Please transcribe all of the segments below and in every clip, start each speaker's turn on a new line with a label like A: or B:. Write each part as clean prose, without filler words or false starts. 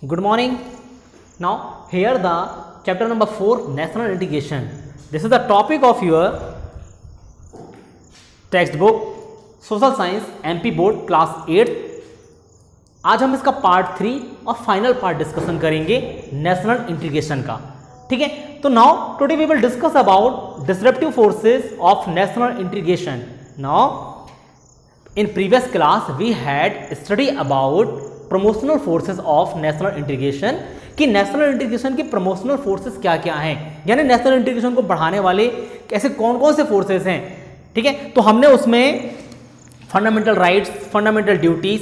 A: Good morning. Now here the chapter number 4, national integration. This is the topic of your textbook social science MP board class 8. आज हम इसका part 3 और final part discussion करेंगे national integration का. ठीक है, तो now today we will discuss about disruptive forces of national integration. Now in previous class we had study about promotional forces of national integration कि नेशनल इंटीग्रेशन की promotional forces क्या क्या हैं, यानी नेशनल इंटीग्रेशन को बढ़ाने वाले ऐसे कौन कौन से फोर्सेस हैं. ठीक है, तो हमने उसमें fundamental rights, fundamental duties,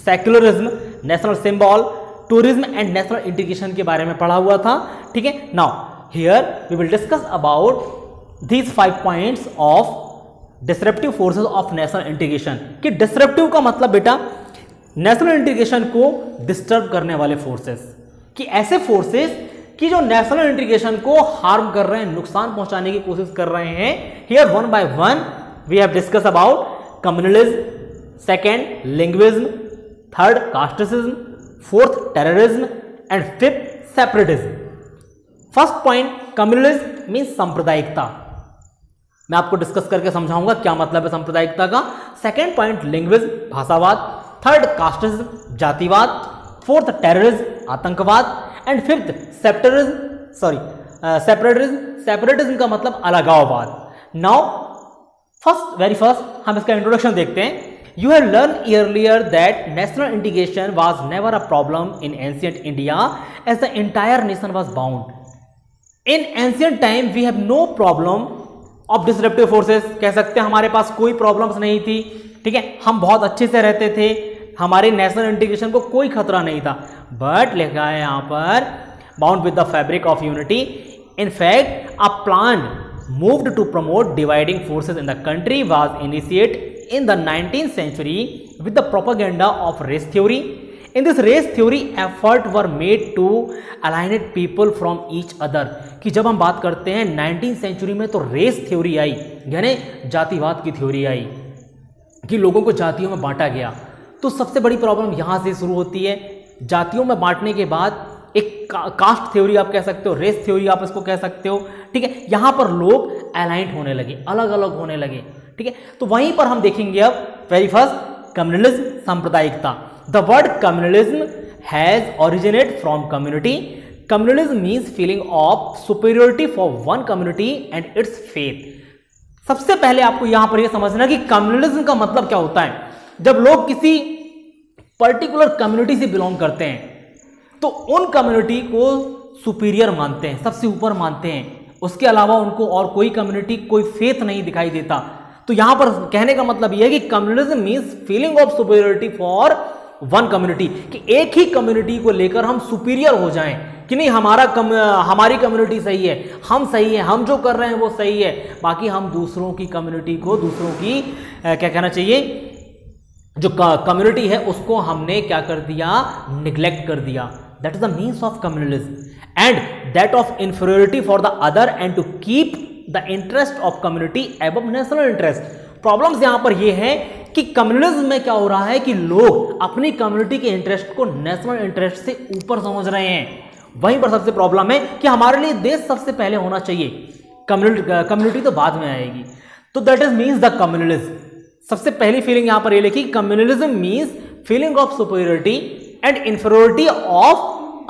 A: secularism, national symbol, tourism and national integration के बारे में पढ़ा हुआ था. ठीक है, now here we will discuss about these 5 points of disruptive forces of national integration. कि डिसरप्टिव का मतलब बेटा नेशनल इंटीग्रेशन को डिस्टर्ब करने वाले फोर्सेस, कि ऐसे फोर्सेस कि जो नेशनल इंटीग्रेशन को हार्म कर रहे हैं, नुकसान पहुंचाने की कोशिश कर रहे हैं. Here one by one we have discuss about communalism, second linguism, third casteism, fourth terrorism and fifth separatism. First point communalism means सांप्रदायिकता. मैं आपको डिस्कस करके समझाऊंगा क्या मतलब है सांप्रदायिकता का. सेकंड पॉइंट लिंग्विज्म भाषावाद, थर्ड कास्टिज्म जातिवाद, फोर्थ टेररिज्म आतंकवाद एंड फिफ्थ सेपरेटिज्म का मतलब अलगाववाद. नाउ वेरी फर्स्ट हम इसका इंट्रोडक्शन देखते हैं. You have learned earlier that national integration was never a problem in ancient India as the entire nation was bound. In ancient time we have no problem of disruptive forces. कह सकते हैं हमारे पास कोई problems नहीं थी. ठीक है, हम बहुत अच्छे से रहते थे, हमारे नेशनल इंटीग्रेशन को कोई खतरा नहीं था. बट लिखा है यहाँ पर bound with the fabric of unity. In fact a plan moved to promote dividing forces in the country was initiate in the 19th century with the propaganda of race theory. In this race theory effort were made to alienate people from each other. कि जब हम बात करते हैं 19th century में तो race theory आई, यानी जातिवाद की थ्योरी आई कि लोगों को जातियों में बांटा गया. तो सबसे बड़ी प्रॉब्लम यहाँ से शुरू होती है. जातियों में बांटने के बाद एक कास्ट थ्योरी आप कह सकते हो, रेस थ्योरी आप इसको कह सकते हो. ठीक है, यहाँ पर लोग अलाइंट होने लगे, अलग अलग होने लगे. ठीक है, तो वहीं पर हम देखेंगे अब वेरी फर्स्ट कम्युनलिज्म सांप्रदायिकता. The word communalism has originate from community. Communalism means feeling of superiority for one community and it's faith. सबसे पहले आपको यहां पर यह समझना कि कम्युनलिज्म का मतलब क्या होता है. जब लोग किसी पर्टिकुलर कम्युनिटी से बिलोंग करते हैं तो उन कम्युनिटी को सुपीरियर मानते हैं, सबसे ऊपर मानते हैं. उसके अलावा उनको और कोई कम्युनिटी, कोई फेथ नहीं दिखाई देता. तो यहां पर कहने का मतलब यह है कि communalism means feeling of superiority for one community, कि एक ही कम्युनिटी को लेकर हम सुपीरियर हो जाएं, कि नहीं हमारी कम्युनिटी सही है, हम सही है, हम जो कर रहे हैं वो सही है, बाकी हम दूसरों की कम्युनिटी को, दूसरों की क्या कहना चाहिए, जो कम्युनिटी है उसको हमने क्या कर दिया, निग्लेक्ट कर दिया. That is the means of communalism and that of inferiority for the other and to keep the interest of community above national interest. Problems यहां पर यह है कि कम्युनलिज्म में क्या हो रहा है कि लोग अपनी कम्युनिटी के इंटरेस्ट को नेशनल इंटरेस्ट से ऊपर समझ रहे हैं. वहीं पर सबसे प्रॉब्लम है कि हमारे लिए देश सबसे पहले होना चाहिए, कम्युनिटी तो बाद में आएगी. तो that is means the communalism. सबसे पहली फीलिंग यहां पर यह लिखी, communalism means feeling of superiority and inferiority of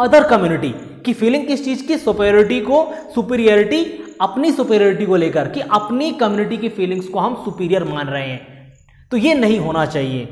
A: other community. की फीलिंग किस चीज की, सुपीरियरिटी को, सुपीरियरिटी अपनी सुपीरियरिटी को लेकर, कि अपनी कम्युनिटी की फीलिंग्स को हम सुपीरियर मान रहे हैं. तो ये नहीं होना चाहिए.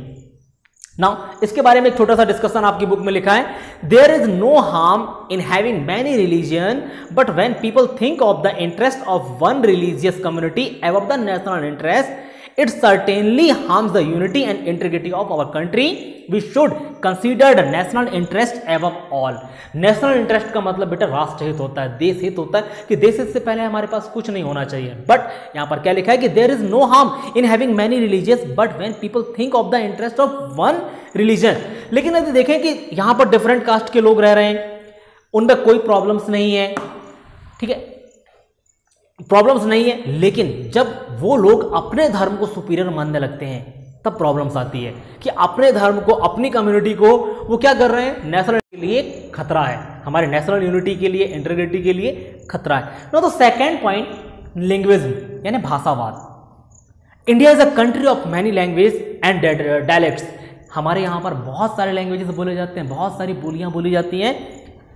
A: नाउ इसके बारे में एक छोटा सा डिस्कशन आपकी बुक में लिखा है. There is no harm in having many religion but when people think of the interest of one religious community above the national interest it certainly harms the unity and integrity of our country. We should consider the national interest above all. National interest का मतलब बेटा राष्ट्र हित होता है, देश हित होता है, कि देश हित से पहले हमारे पास कुछ नहीं होना चाहिए. बट यहां पर क्या लिखा है कि there is no harm in having many religious but when people think of the interest of one religion. लेकिन यदि देखें कि यहां पर डिफरेंट कास्ट के लोग रह रहे हैं, उनमें कोई प्रॉब्लम्स नहीं है. ठीक है, प्रॉब्लम्स नहीं है, लेकिन जब वो लोग अपने धर्म को सुपीरियर मानने लगते हैं तब प्रॉब्लम्स आती है कि अपने धर्म को, अपनी कम्युनिटी को वो क्या कर रहे हैं, नेशनल लिए खतरा है, हमारे नेशनल यूनिटी के लिए, इंटीग्रिटी के लिए खतरा है। नो तो सेकेंड पॉइंट, लिंग्विज्म यानी भाषावाद। India is a country of many language and dialects. हमारे यहाँ पर बहुत सारे लैंग्वेजेस बोले जाते हैं, बहुत सारी बोलियां बोली जाती हैं।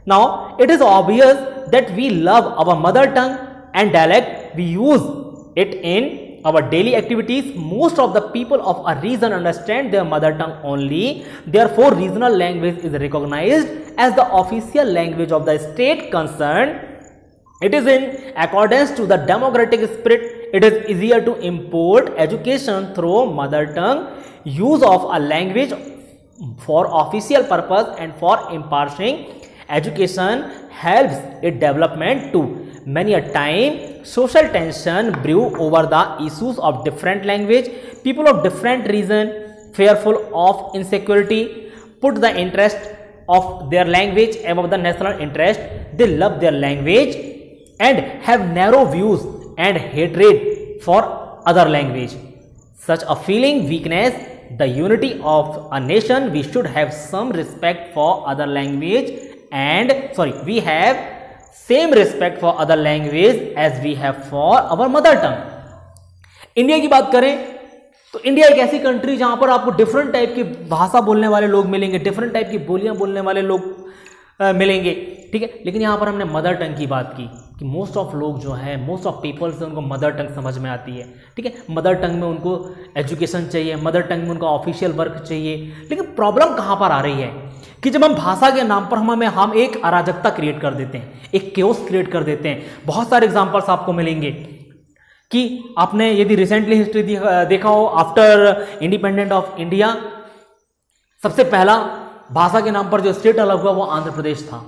A: Now it is obvious that we love our mother tongue and dialect, we use it in our daily activities. Most of the people of a region understand their mother tongue only. Therefore, regional language is recognized as the official language of the state concerned. It is in accordance to the democratic spirit. It is easier to import education through mother tongue. Use of a language for official purpose and for imparting education helps its development too. Many a time, social tension brew over the issues of different language. People of different region, fearful of insecurity, put the interest of their language above the national interest. They love their language and have narrow views and hatred for other language. Such a feeling weakness the unity of a nation. We should have some respect for other language and we have same respect for other language as we have for our mother tongue. India की बात करें तो India एक ऐसी country जहां पर आपको different type की भाषा बोलने वाले लोग मिलेंगे, डिफरेंट टाइप की बोलियां बोलने वाले लोग मिलेंगे, ठीक है। लेकिन यहाँ पर हमने मदर टंग की बात की कि मोस्ट ऑफ लोग जो है, मोस्ट ऑफ पीपल्स से उनको मदर टंग समझ में आती है, ठीक है। मदर टंग में उनको एजुकेशन चाहिए, मदर टंग में उनको ऑफिशियल वर्क चाहिए। लेकिन प्रॉब्लम कहाँ पर आ रही है कि जब हम भाषा के नाम पर हम एक अराजकता क्रिएट कर देते हैं, एक केओस क्रिएट कर देते हैं। बहुत सारे एग्जांपल्स आपको मिलेंगे कि आपने यदि रिसेंटली हिस्ट्री देखा हो, आफ्टर इंडिपेंडेंट ऑफ इंडिया सबसे पहला भाषा के नाम पर जो स्टेट अलग हुआ वो आंध्र प्रदेश था,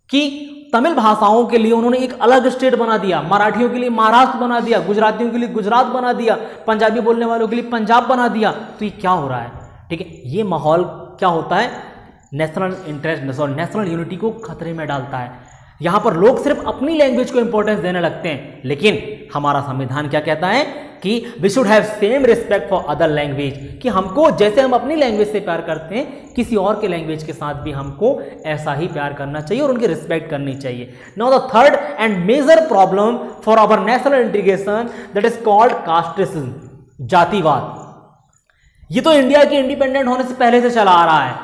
A: कि तमिल भाषाओं के लिए उन्होंने एक अलग स्टेट बना दिया, मराठियों के लिए महाराष्ट्र बना दिया, गुजरातियों के लिए गुजरात बना दिया, पंजाबी बोलने वालों के लिए पंजाब बना दिया। तो ये क्या हो रहा है, ठीक है। ये माहौल क्या होता है, नेशनल इंटरेस्ट और नेशनल यूनिटी को खतरे में डालता है। यहाँ पर लोग सिर्फ अपनी लैंग्वेज को इंपॉर्टेंस देने लगते हैं, लेकिन हमारा संविधान क्या कहता है कि we should have same respect for other language, कि हमको जैसे हम अपनी लैंग्वेज से प्यार करते हैं किसी और के लैंग्वेज के साथ भी हमको ऐसा ही प्यार करना चाहिए और उनकी रिस्पेक्ट करनी चाहिए। Now the third and major problem for our national integration that is called casteism, जातिवाद। ये तो इंडिया के इंडिपेंडेंट होने से पहले से चला आ रहा है,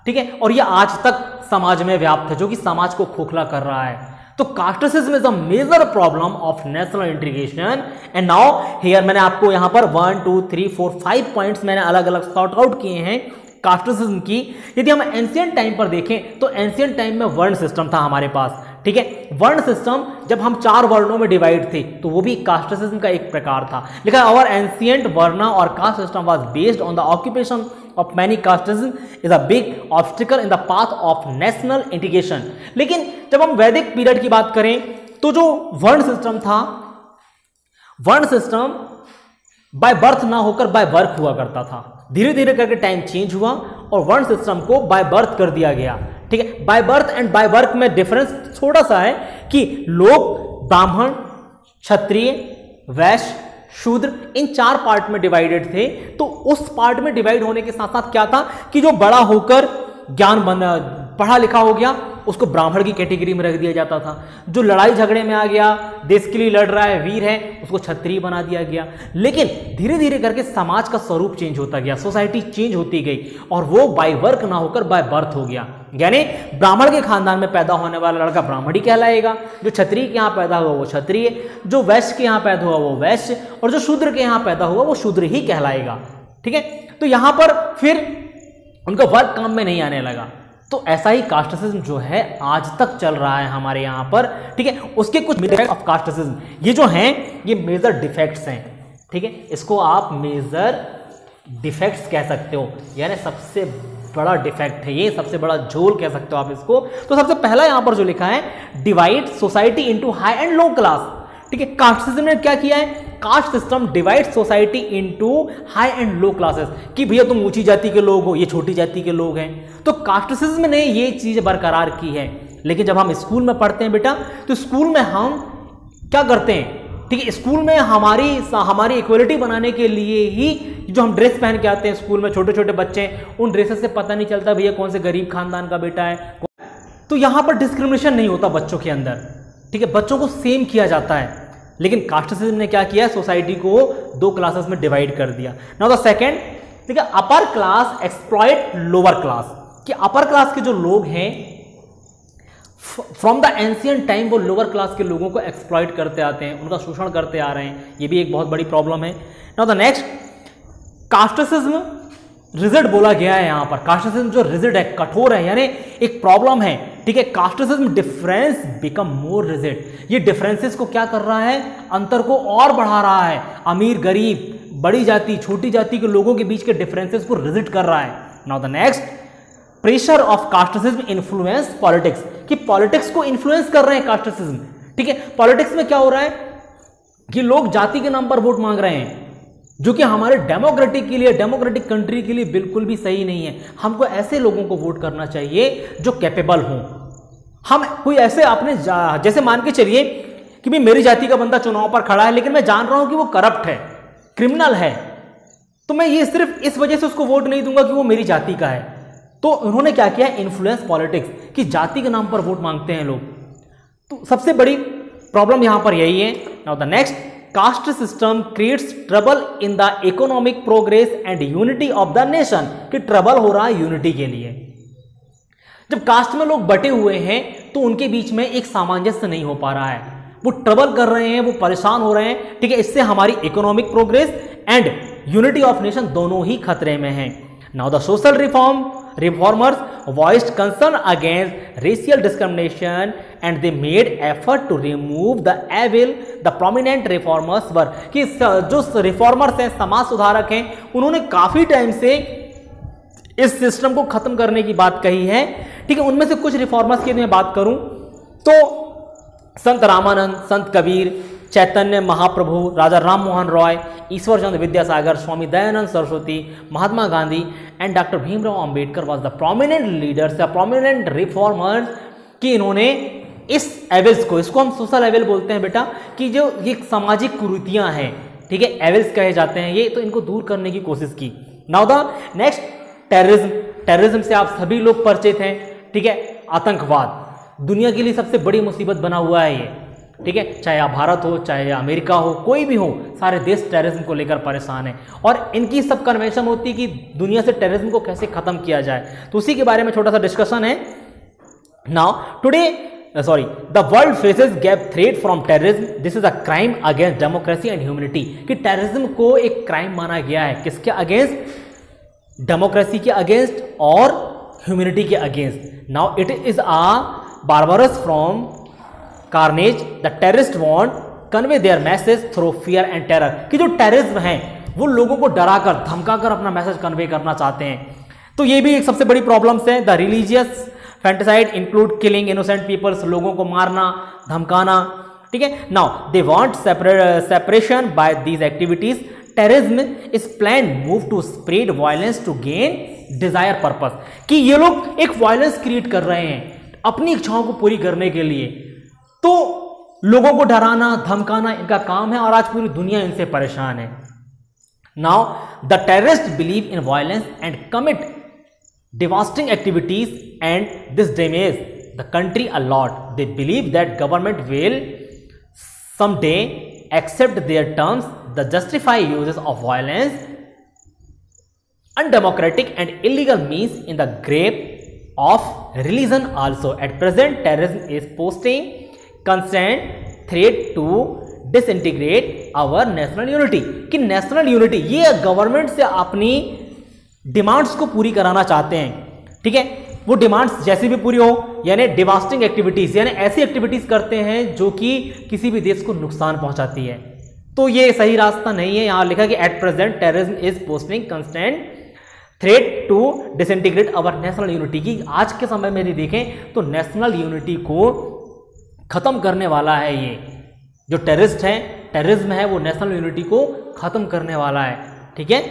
A: ठीक है, और ये आज तक समाज में व्याप्त है, जो कि समाज को खोखला कर रहा है। तो casteism is a major problem of national integration. And now here मैंने आपको यहां पर 1 2 3 4 5 पॉइंट्स मैंने अलग अलग सॉर्ट आउट किए हैं कास्टिज्म की। यदि हम एंशिएंट टाइम पर देखें तो एंशिएंट टाइम में वर्ण सिस्टम था हमारे पास, ठीक है। वर्ण सिस्टम जब हम 4 वर्णों में डिवाइड थे तो वो भी कास्टिज्म का एक प्रकार था। लेकिन आवर एंशिएंट वर्ण और caste system was based on the occupation of many casteism is a big obstacle in the path of national integration। लेकिन जब हम वैदिक पीरियड की बात करें तो जो वर्ण सिस्टम था, वर्ण सिस्टम बाय बर्थ ना होकर बाय वर्क हुआ करता था। धीरे धीरे करके टाइम चेंज हुआ और वर्ण सिस्टम को बाय बर्थ कर दिया गया, ठीक है। By birth and by work में डिफरेंस थोड़ा सा है कि लोग ब्राह्मण, क्षत्रिय, वैश्य, शूद्र इन 4 पार्ट में डिवाइडेड थे। तो उस पार्ट में डिवाइड होने के साथ साथ क्या था कि जो बड़ा होकर पढ़ा लिखा हो गया उसको ब्राह्मण की कैटेगरी में रख दिया जाता था। जो लड़ाई झगड़े में आ गया, देश के लिए लड़ रहा है, वीर है, उसको क्षत्रिय बना दिया गया। लेकिन धीरे धीरे करके समाज का स्वरूप चेंज होता गया, सोसाइटी चेंज होती गई और वो बाय वर्क ना होकर बाय बर्थ हो गया। यानी ब्राह्मण के खानदान में पैदा होने वाला लड़का ब्राह्मण ही कहलाएगा, जो क्षत्रिय के यहाँ पैदा हुआ वो क्षत्रिय, जो वैश्य के यहाँ पैदा हुआ वो वैश्य, और जो शूद्र के यहाँ पैदा हुआ वो शूद्र ही कहलाएगा, ठीक है। तो यहाँ पर फिर उनका वर्क काम में नहीं आने लगा। तो ऐसा ही कास्टिज्म जो है आज तक चल रहा है हमारे यहाँ पर, ठीक है। उसके कुछ डिफेक्ट ऑफ कास्टिज्म ये जो हैं ये मेजर डिफेक्ट्स हैं, ठीक है। इसको आप मेजर डिफेक्ट्स कह सकते हो, यानी सबसे बड़ा डिफेक्ट है ये, सबसे बड़ा झोल कह सकते हो आप इसको। तो सबसे पहला यहाँ पर जो लिखा है, divide society into high and low class, ठीक है। कास्टिज्म ने क्या किया है, caste system divide society into high and low classes, कि भैया तुम ऊंची जाति के लोग हो, ये छोटी जाति के लोग हैं। तो कास्टिज्म ने ये चीज बरकरार की है। लेकिन जब हम स्कूल में पढ़ते हैं बेटा, तो स्कूल में हम क्या करते हैं, ठीक है, स्कूल में हमारी इक्वलिटी बनाने के लिए ही जो हम ड्रेस पहन के आते हैं स्कूल में, छोटे छोटे बच्चे, उन ड्रेसेस से पता नहीं चलता भैया कौन से गरीब खानदान का बेटा है। तो यहाँ पर डिस्क्रिमिनेशन नहीं होता बच्चों के अंदर, ठीक है, बच्चों को सेम किया जाता है। लेकिन कास्टिज्म ने क्या किया, सोसाइटी को 2 क्लासेस में डिवाइड कर दिया। नाउ द सेकंड, ठीक है, upper class exploit lower class, कि अपर क्लास के जो लोग हैं फ्रॉम द एंशियंट टाइम वो लोअर क्लास के लोगों को एक्सप्लॉइट करते आते हैं, उनका शोषण करते आ रहे हैं, ये भी एक बहुत बड़ी प्रॉब्लम है। Now the next, casteism rigid बोला गया है यहाँ पर। कास्टिज्म जो रिजिड है, कठोर है, यानी एक प्रॉब्लम है, ठीक है। Casteism difference become more rigid, ये डिफरेंसेस को क्या कर रहा है, अंतर को और बढ़ा रहा है। अमीर गरीब, बड़ी जाति छोटी जाति के लोगों के बीच के डिफरेंसेस को रिजिड कर रहा है। Now the next, pressure of casteism influence politics, कि पॉलिटिक्स को इन्फ्लुएंस कर रहे हैं कास्टिज्म, ठीक है। पॉलिटिक्स में क्या हो रहा है कि लोग जाति के नाम पर वोट मांग रहे हैं, जो कि हमारे डेमोक्रेटिक के लिए, डेमोक्रेटिक कंट्री के लिए बिल्कुल भी सही नहीं है। हमको ऐसे लोगों को वोट करना चाहिए जो कैपेबल हों। हम कोई ऐसे अपने जैसे मान के चलिए कि भाई मेरी जाति का बंदा चुनाव पर खड़ा है, लेकिन मैं जान रहा हूं कि वो करप्ट है, क्रिमिनल है, तो मैं ये सिर्फ इस वजह से उसको वोट नहीं दूंगा कि वो मेरी जाति का है। तो उन्होंने क्या किया, इन्फ्लुएंस पॉलिटिक्स, कि जाति के नाम पर वोट मांगते हैं लोग। तो सबसे बड़ी प्रॉब्लम यहां पर यही है। Now the next, caste system creates trouble in the economic progress and unity of the nation, कि ट्रबल हो रहा है यूनिटी के लिए। जब कास्ट में लोग बटे हुए हैं तो उनके बीच में एक सामंजस्य नहीं हो पा रहा है, वो ट्रबल कर रहे हैं, वो परेशान हो रहे हैं, ठीक है। इससे हमारी economic progress and unity of nation दोनों ही खतरे में हैं। Now the social reformers voiced concern against racial discrimination and they made effort to remove the evil. The prominent reformers were, कि जो रिफॉर्मर्स हैं, समाज सुधारक हैं, उन्होंने काफी टाइम से इस सिस्टम को खत्म करने की बात कही है, ठीक है। उनमें से कुछ रिफॉर्मर्स की मैं बात करूं तो Sant Ramanand, Sant Kabir, Chaitanya Mahaprabhu, Raja Ram Mohan Roy, Ishwar Chandra Vidyasagar, Swami Dayanand Saraswati, Mahatma Gandhi and doctor Bhimrao Ambedkar was the prominent leaders या प्रोमिनेंट रिफॉर्मर्स, कि इन्होंने इस एविल्स को, इसको हम सोशल एविल बोलते हैं बेटा, कि जो ये सामाजिक कुरीतियां हैं, ठीक है, एविल्स कहे जाते हैं ये, तो इनको दूर करने की कोशिश की। Now the next, terrorism. Terrorism से आप सभी लोग परिचित हैं, ठीक है। आतंकवाद दुनिया के लिए सबसे बड़ी मुसीबत बना हुआ है ये, ठीक है। चाहे आप भारत हो, चाहे अमेरिका हो, कोई भी हो, सारे देश टेररिज्म को लेकर परेशान हैं और इनकी सब कन्वेंशन होती है कि दुनिया से टेररिज्म को कैसे खत्म किया जाए। तो उसी के बारे में छोटा सा डिस्कशन है। Now today the world faces gap threat from terrorism, this is a crime against democracy and humanity, कि टेररिज्म को एक क्राइम माना गया है, किसके अगेंस्ट, डेमोक्रेसी के अगेंस्ट और ह्यूमैनिटी के against. Now it is a barbarous from carnage, the terrorist want convey their message through fear and terror, कि जो टेररिज्म है वो लोगों को डराकर धमकाकर अपना मैसेज कन्वे करना चाहते हैं। तो ये भी एक सबसे बड़ी प्रॉब्लम्स है। The religious fanticide include killing innocent peoples, लोगों को मारना, धमकाना, ठीक है। Now they want separation by these activities, terrorism is plan move to spread violence to gain desire purpose, कि ये लोग एक वायलेंस क्रिएट कर रहे हैं अपनी इच्छाओं को पूरी करने के लिए। तो लोगों को डराना, धमकाना इनका काम है और आज पूरी दुनिया इनसे परेशान है। Now the terrorist believe in violence and commit devastating activities and this damage the country a lot. They believe that government will someday accept their terms, the justify uses of violence, undemocratic and illegal means in the grave of religion also. At present, terrorism is posing constant threat to disintegrate our national unity, कि national unity ये government से अपनी demands को पूरी कराना चाहते हैं, ठीक है। वो डिमांड्स जैसी भी पूरी हो, यानी डिवास्टिंग एक्टिविटीज, यानी ऐसी एक्टिविटीज करते हैं जो कि किसी भी देश को नुकसान पहुंचाती है। तो ये सही रास्ता नहीं है। यहां लिखा कि at present terrorism is posting constant threat to disintegrate our national unity, की आज के समय में यदि देखें तो नेशनल यूनिटी को खत्म करने वाला है। ये जो टेररिस्ट है, टेररिज्म है, वो नेशनल यूनिटी को खत्म करने वाला है, ठीक है।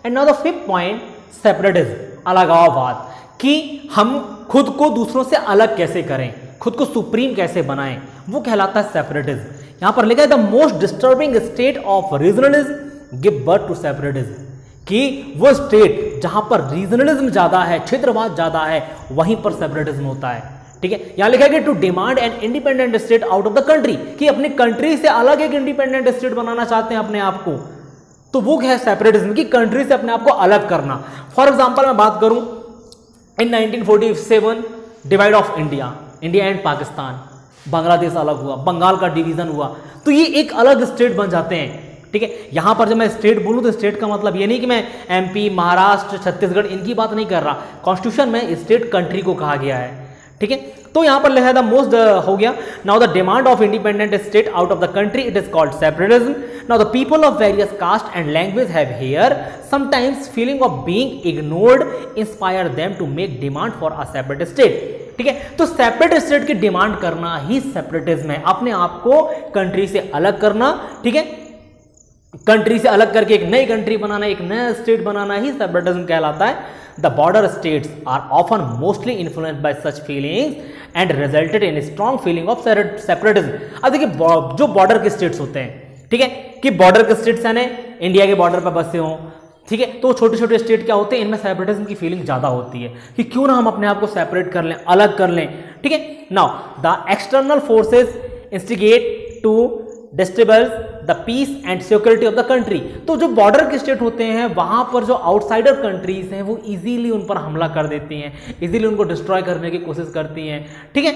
A: And now the fifth point, separatism, अलगाववाद, कि हम खुद को दूसरों से अलग कैसे करें, खुद को सुप्रीम कैसे बनाएं, वो कहलाता है सेपरेटिज्म। यहां पर लिखा है the most disturbing state of regionalism give birth to separatism, कि वो स्टेट जहां पर रीजनलिज्म ज्यादा है, क्षेत्रवाद ज्यादा है, वहीं पर सेपरेटिज्म होता है। ठीक है, यहां लिखा है कि to demand an independent state out of the country, कि अपनी कंट्री से अलग एक इंडिपेंडेंट स्टेट बनाना चाहते हैं अपने आप को, तो वो क्या है सेपरेटिज्म, की कंट्री से अपने आप को अलग करना। फॉर एग्जांपल मैं बात करूं इन 1947 divide of India, India and Pakistan, Bangladesh अलग हुआ, बंगाल का डिवीजन हुआ, तो ये एक अलग स्टेट बन जाते हैं। ठीक है, यहां पर जब मैं स्टेट बोलूं तो स्टेट का मतलब ये नहीं कि मैं एमपी, महाराष्ट्र, छत्तीसगढ़ इनकी बात नहीं कर रहा, कॉन्स्टिट्यूशन में स्टेट कंट्री को कहा गया है। ठीक है, तो यहां पर लिखा था मोस्ट हो गया। Now the demand of independent state out of the country, it is called separatism. Now the people of various caste and language have here sometimes feeling of being ignored inspire them to make demand for a separate state. ठीक है, तो separate state की demand करना ही separatism है, अपने आप को country से अलग करना। ठीक है, कंट्री से अलग करके एक नई कंट्री बनाना, एक नया स्टेट बनाना ही सेपरेटिज्म कहलाता है। The border states are often mostly influenced by such feelings and resulted in strong feeling of separatism. अब देखिए जो बॉर्डर के स्टेट्स होते हैं, ठीक है, कि बॉर्डर के स्टेट्स यानी इंडिया के बॉर्डर पर बसे हों, ठीक है, तो छोटे छोटे स्टेट क्या होते हैं, इनमें सेपरेटिज्म की फीलिंग ज्यादा होती है कि क्यों ना हम अपने आप को सेपरेट कर लें, अलग कर लें। ठीक है, now the external forces instigate to disturbance the peace and security of the country. तो जो बॉर्डर के स्टेट होते हैं वहां पर जो आउटसाइडर कंट्रीज हैं वो इजीली उन पर हमला कर देती हैं, इजीली उनको डिस्ट्रॉय करने की कोशिश करती हैं। ठीक है,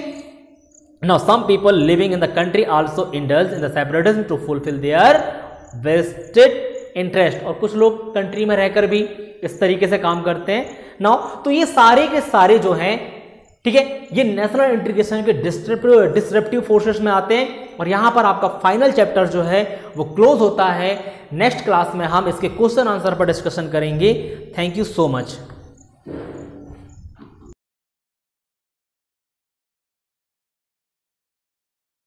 A: now some people living in the country also indulge in the separatism to fulfil their vested interest, और कुछ लोग कंट्री में रहकर भी इस तरीके से काम करते हैं। नाउ तो ये सारे के सारे जो हैं, ठीक है, ये नेशनल इंटीग्रेशन के डिस्ट्रप्टिव फोर्सेस में आते हैं, और यहां पर आपका फाइनल चैप्टर जो है वो क्लोज होता है। नेक्स्ट क्लास में हम इसके क्वेश्चन आंसर पर डिस्कशन करेंगे। Thank you so much.